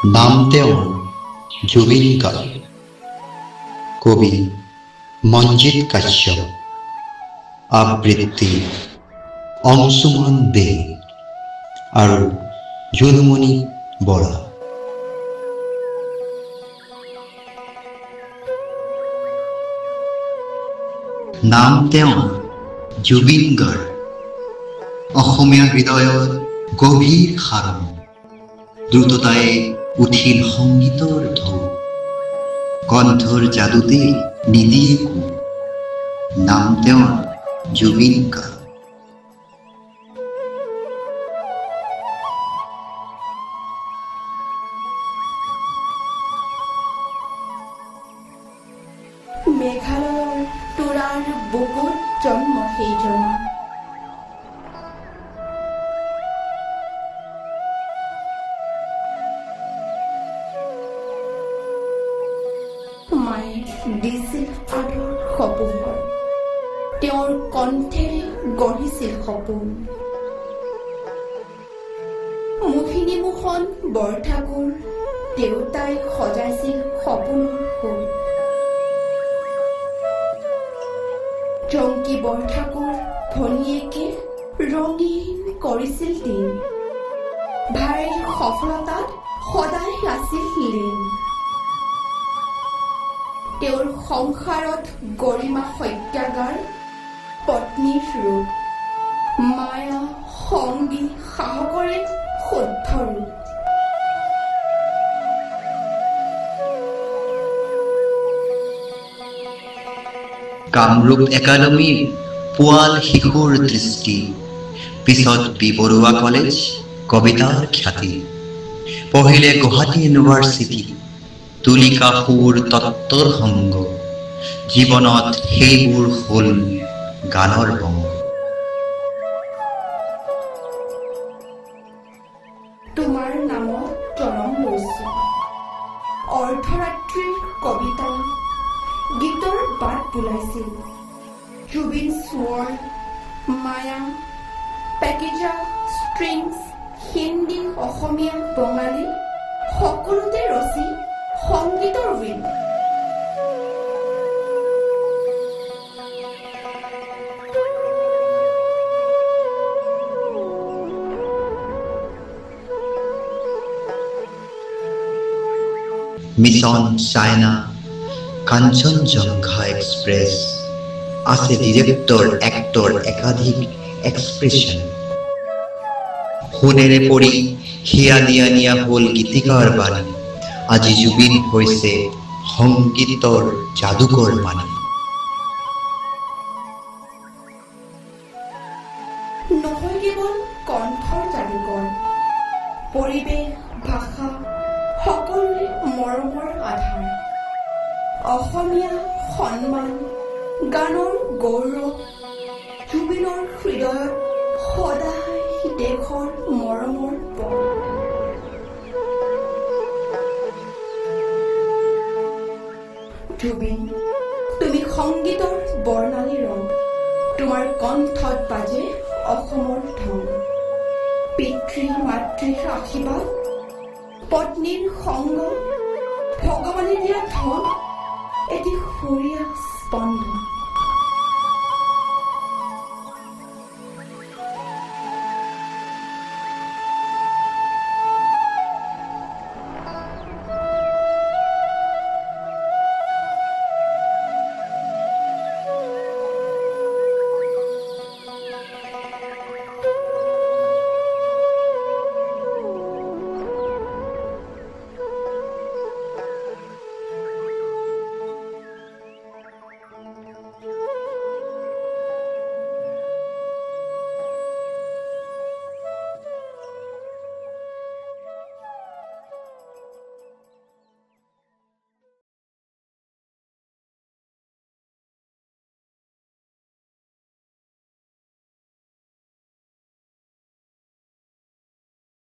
নাম তেওঁৰ জুবিন গাৰ্গ। কবি মঞ্জিত কাশ্যপ, আবৃত্তি অংশুমান দে আৰু জুনমণি বৰা। নাম তেওঁৰ জুবিন গাৰ্গ। অসমীয়া হৃদয়ত গভীৰ সাৰণ, দ্ৰুততাই উঠিল সংগীতৰ ঢৌ। কণ্ঠৰ যাদুতে নিদিয়ে কো, নাম তেওঁৰ জুবিন গাৰ্গ। মেঘালয়ৰ তোৰাৰ বুকুত জন্ম সেইজনৰ। মায়ে দিছিল আদৰ সপোন, তেওঁৰ কণ্ঠেৰে গঢ়িছিল সপোন। মোহিনী মোহন বৰঠাকুৰ দেউতাই সজাইছিল সপোনৰ ফুল। জংকী বৰঠাকুৰ ভনীয়েকে ৰঙীন কৰিছিল দিন। ভাইৰ সফলতাত সদায় আছিল লীন। তেওঁৰ সংসাৰত গৰিমা সত্যাগাৰ, পত্নীৰ ৰূপ, মায়া সংগী সাহসৰে শুদ্ধ ৰূপ। কামৰূপ একাডেমীৰ পোৱাল শিশুৰ দৃষ্টি, পিছত বি বৰুৱা কলেজ কবিতাৰ খ্যাতি। পঢ়িলে গুৱাহাটী ইউনিভাৰ্চিটি, তুলিকা সুৰ তত্ত্বৰ সংগ। জীৱনত সেইবোৰ হ'ল গানৰ বংগ। তোমাৰ নামত জনম লৈছো, অৰ্ধৰাত্ৰিৰ কবিতা গীতৰ বাট বুলাইছিল। জুবিন স্বৰ, মায়া, পেকেজা, ষ্ট্ৰিংছ, হিন্দী, অসমীয়া, বঙালী সকলোতে ৰচি সংগীতৰ ৱীণ। মিছন চাইনা, কাঞ্চনজংঘা এক্সপ্ৰেছ, আছে ডিৰেক্টৰ এক্টৰ একাধিক এক্সপ্ৰেছন। সোণেৰে পৰি হিয়া নিয়া নিয়া হ'ল গীতিকাৰ বাণী। আজি জুবিন হৈছে সংগীতৰ যাদুকৰ মানি। নহয় কেৱল কণ্ঠৰ যাদুকৰ, পৰিৱেশ ভাষা সকলোৰে মৰমৰ আধাৰ। অসমীয়া সন্মান, গানৰ গৌৰৱ, জুবিনৰ হৃদয়ত সদায় দেশৰ মৰমৰ পথ। জুবিন, তুমি সংগীতৰ বৰ্ণালী ৰং, তোমাৰ কণ্ঠত বাজে অসমৰ ঢং। পিতৃ মাতৃৰ আশীৰ্বাদ, পত্নীৰ সংগ, ভগৱানে দিয়া ধন, এটি সুৰীয়া স্পন্দন।